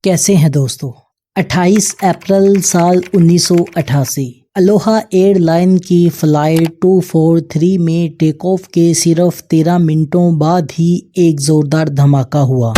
کیسے ہیں دوستو؟ 28 اپریل سال 1988 الوہا ایئر لائن کی فلائٹ 243 میں ٹیک آف کے صرف 13 منٹوں بعد ہی ایک زوردار دھماکہ ہوا۔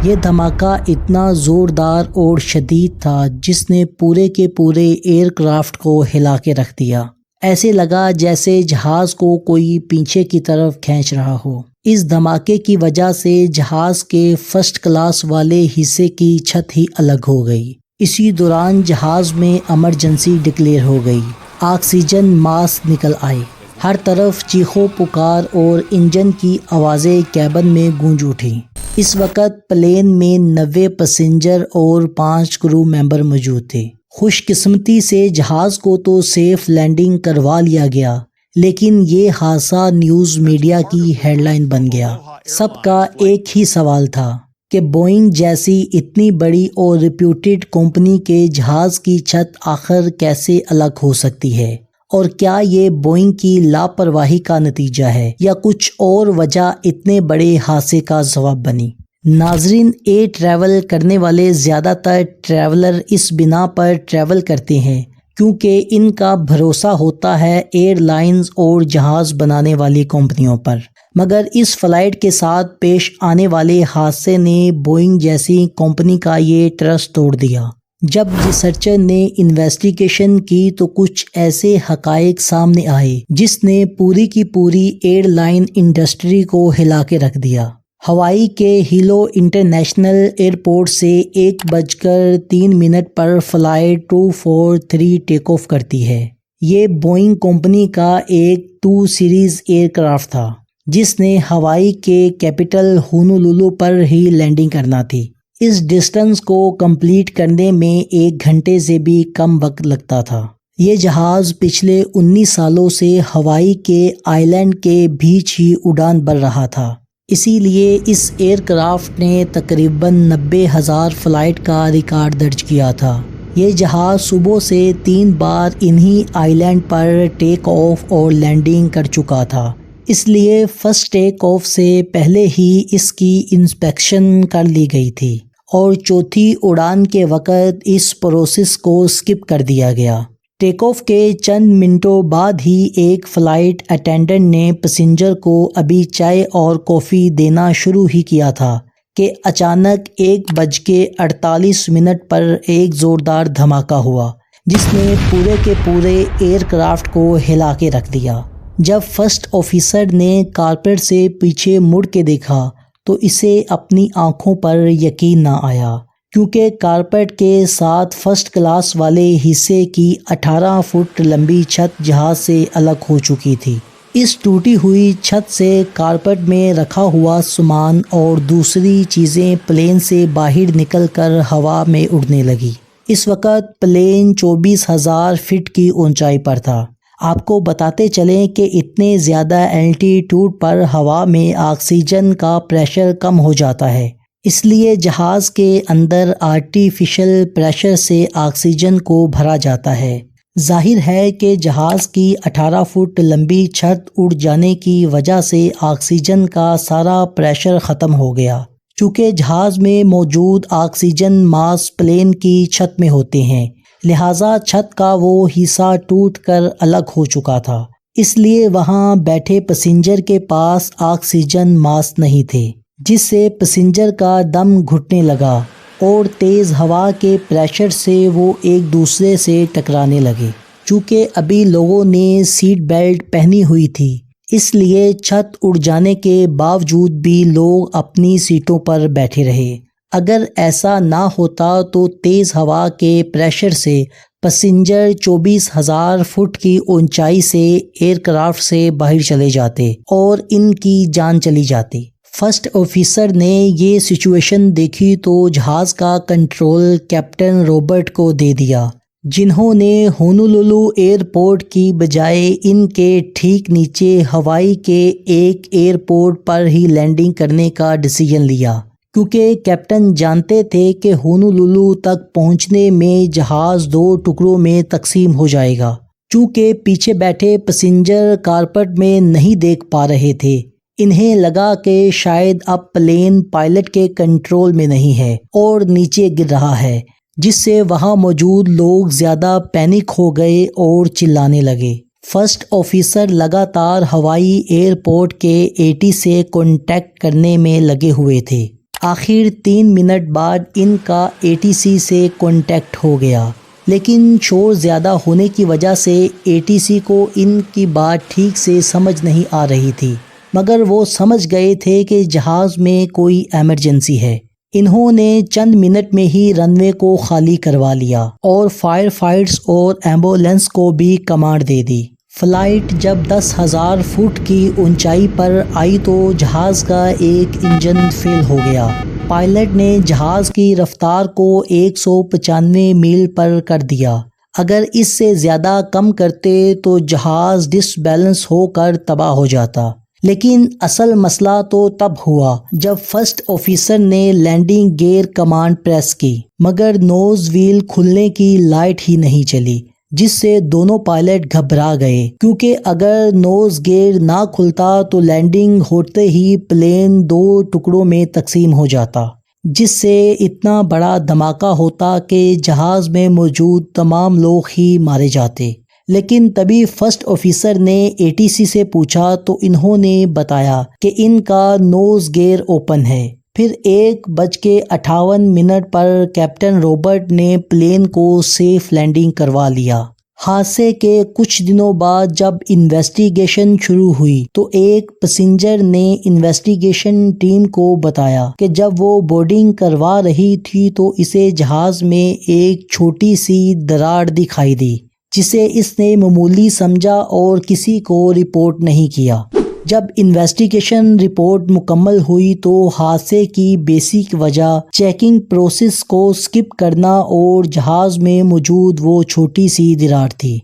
یہ دھماکہ اتنا زوردار اور شدید تھا جس نے پورے کے پورے ایئر کرافٹ کو ہلا کے رکھ دیا۔ ایسے لگا جیسے جہاز کو کوئی پیچھے کی طرف کھینچ رہا ہو۔ اس دھماکے کی وجہ سے جہاز کے فرسٹ کلاس والے حصے کی چھت ہی الگ ہو گئی۔ اسی دوران جہاز میں ایمرجنسی ڈکلیئر ہو گئی۔ آکسیجن ماسک نکل آئے۔ ہر طرف چیخو پکار اور انجن کی آوازیں کیبن میں گونج اٹھیں۔ اس وقت پلین میں 90 پیسنجر اور 5 کرو ممبر موجود تھے۔ خوش قسمتی سے جہاز کو تو سیف لینڈنگ کروا لیا گیا، لیکن یہ حادثہ نیوز میڈیا کی ہیڈ لائن بن گیا۔ سب کا ایک ہی سوال تھا کہ بوئنگ جیسی اتنی بڑی اور ریپیوٹیڈ کمپنی کے جہاز کی چھت آخر کیسے الگ ہو سکتی ہے، اور کیا یہ بوئنگ کی لاپرواہی کا نتیجہ ہے یا کچھ اور وجہ اتنے بڑے حادثے کا سبب بنی؟ ناظرین، ایئر ٹریول کرنے والے زیادہ تر ٹریولر اس بنا پر ٹریول کرتے ہیں کیونکہ ان کا بھروسہ ہوتا ہے ایئر لائنز اور جہاز بنانے والی کمپنیوں پر، مگر اس فلائٹ کے ساتھ پیش آنے والے حادثے نے بوئنگ جیسی کمپنی کا یہ ٹرسٹ توڑ دیا۔ جب ریسرچر نے انویسٹیگیشن کی تو کچھ ایسے حقائق سامنے آئے جس نے پوری کی پوری ایئر لائن انڈسٹری کو ہلا کے رکھ دیا۔ ہوائی کے ہیلو انٹرنیشنل ایئرپورٹ سے 1:03 پر فلائٹ 243 ٹیک آف کرتی ہے۔ یہ بوئنگ کمپنی کا ایک 2 سیریز ایئر کرافٹ تھا جس نے ہوائی کے کیپٹل ہونولولو پر ہی لینڈنگ کرنا تھی۔ اس ڈسٹنس کو کمپلیٹ کرنے میں 1 گھنٹے سے بھی کم وقت لگتا تھا۔ یہ جہاز پچھلے 19 سالوں سے ہوائی کے آئی لینڈ کے بیچ ہی اڑان بھر رہا تھا، اسی لیے اس ایئر کرافٹ نے تقریباً 90,000 فلائٹ کا ریکارڈ درج کیا تھا۔ یہ جہاز صبح سے 3 بار انہی آئی لینڈ پر ٹیک آف اور لینڈنگ کر چکا تھا، اس لیے فرسٹ ٹیک آف سے پہلے ہی اس کی انسپیکشن کر لی گئی تھی اور چوتھی اڑان کے وقت اس پروسیس کو اسکپ کر دیا گیا۔ ٹیک آف کے چند منٹوں بعد ہی ایک فلائٹ اٹینڈنٹ نے پیسنجر کو ابھی چائے اور کافی دینا شروع ہی کیا تھا کہ اچانک 1:48 پر ایک زوردار دھماکہ ہوا جس نے پورے کے پورے ایئر کرافٹ کو ہلا کے رکھ دیا۔ جب فرسٹ آفیسر نے کارپیٹ سے پیچھے مڑ کے دیکھا تو اسے اپنی آنکھوں پر یقین نہ آیا، کیونکہ کارپیٹ کے ساتھ فرسٹ کلاس والے حصے کی 18 فٹ لمبی چھت جہاز سے الگ ہو چکی تھی۔ اس ٹوٹی ہوئی چھت سے کارپیٹ میں رکھا ہوا سامان اور دوسری چیزیں پلین سے باہر نکل کر ہوا میں اڑنے لگی۔ اس وقت پلین 24,000 فٹ کی اونچائی پر تھا۔ آپ کو بتاتے چلیں کہ اتنے زیادہ الٹیٹیوڈ پر ہوا میں آکسیجن کا پریشر کم ہو جاتا ہے، اس لیے جہاز کے اندر آرٹیفیشل پریشر سے آکسیجن کو بھرا جاتا ہے۔ ظاہر ہے کہ جہاز کی 18 فٹ لمبی چھت اڑ جانے کی وجہ سے آکسیجن کا سارا پریشر ختم ہو گیا۔ چونکہ جہاز میں موجود آکسیجن ماسک پلین کی چھت میں ہوتے ہیں، لہٰذا چھت کا وہ حصہ ٹوٹ کر الگ ہو چکا تھا، اس لیے وہاں بیٹھے پیسنجر کے پاس آکسیجن ماسک نہیں تھے، جس سے پیسنجر کا دم گھٹنے لگا اور تیز ہوا کے پریشر سے وہ ایک دوسرے سے ٹکرانے لگے۔ چونکہ ابھی لوگوں نے سیٹ بیلٹ پہنی ہوئی تھی، اس لیے چھت اڑ جانے کے باوجود بھی لوگ اپنی سیٹوں پر بیٹھے رہے۔ اگر ایسا نہ ہوتا تو تیز ہوا کے پریشر سے پیسنجر 24,000 فٹ کی اونچائی سے ایئر کرافٹ سے باہر چلے جاتے اور ان کی جان چلی جاتی۔ فرسٹ آفیسر نے یہ سچویشن دیکھی تو جہاز کا کنٹرول کیپٹن رابرٹ کو دے دیا، جنہوں نے ہونولولو ایئرپورٹ کی بجائے ان کے ٹھیک نیچے ہوائی کے ایک ایئرپورٹ پر ہی لینڈنگ کرنے کا ڈیسیژن لیا، کیونکہ کیپٹن جانتے تھے کہ ہونولولو تک پہنچنے میں جہاز 2 ٹکڑوں میں تقسیم ہو جائے گا۔ چونکہ پیچھے بیٹھے پیسنجر کارپیٹ میں نہیں دیکھ پا رہے تھے، انہیں لگا کہ شاید اب پلین پائلٹ کے کنٹرول میں نہیں ہے اور نیچے گر رہا ہے، جس سے وہاں موجود لوگ زیادہ پینک ہو گئے اور چلانے لگے۔ فرسٹ آفیسر لگاتار ہوائی ایئرپورٹ کے AT سے کانٹیکٹ کرنے میں لگے ہوئے تھے۔ آخر 3 منٹ بعد ان کا ATC سے کانٹیکٹ ہو گیا، لیکن شور زیادہ ہونے کی وجہ سے ATC کو ان کی بات ٹھیک سے سمجھ نہیں آ رہی تھی، مگر وہ سمجھ گئے تھے کہ جہاز میں کوئی ایمرجنسی ہے۔ انہوں نے چند منٹ میں ہی رن وے کو خالی کروا لیا اور فائر فائٹرز اور ایمبولینس کو بھی کمانڈ دے دی۔ فلائٹ جب 10,000 فٹ کی اونچائی پر آئی تو جہاز کا ایک انجن فیل ہو گیا۔ پائلٹ نے جہاز کی رفتار کو 195 میل پر کر دیا۔ اگر اس سے زیادہ کم کرتے تو جہاز ڈس بیلنس ہو کر تباہ ہو جاتا۔ لیکن اصل مسئلہ تو تب ہوا جب فرسٹ آفیسر نے لینڈنگ گیئر کمانڈ پریس کی، مگر نوز وہیل کھلنے کی لائٹ ہی نہیں چلی، جس سے دونوں پائلٹ گھبرا گئے، کیونکہ اگر نوز گیئر نہ کھلتا تو لینڈنگ ہوتے ہی پلین 2 ٹکڑوں میں تقسیم ہو جاتا، جس سے اتنا بڑا دھماکہ ہوتا کہ جہاز میں موجود تمام لوگ ہی مارے جاتے۔ لیکن تبھی فرسٹ آفیسر نے ATC سے پوچھا تو انہوں نے بتایا کہ ان کا نوز گیئر اوپن ہے۔ پھر 1:58 پر کیپٹن رابرٹ نے پلین کو سیف لینڈنگ کروا لیا۔ حادثے کے کچھ دنوں بعد جب انویسٹیگیشن شروع ہوئی تو ایک پیسنجر نے انویسٹیگیشن ٹیم کو بتایا کہ جب وہ بورڈنگ کروا رہی تھی تو اسے جہاز میں ایک چھوٹی سی دراڑ دکھائی دی، جسے اس نے معمولی سمجھا اور کسی کو رپورٹ نہیں کیا۔ جب انویسٹیگیشن رپورٹ مکمل ہوئی تو حادثے کی بیسک وجہ چیکنگ پروسیس کو سکپ کرنا اور جہاز میں موجود وہ چھوٹی سی دراڑ تھی۔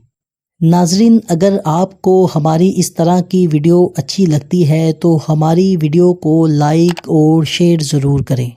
ناظرین، اگر آپ کو ہماری اس طرح کی ویڈیو اچھی لگتی ہے تو ہماری ویڈیو کو لائک اور شیئر ضرور کریں۔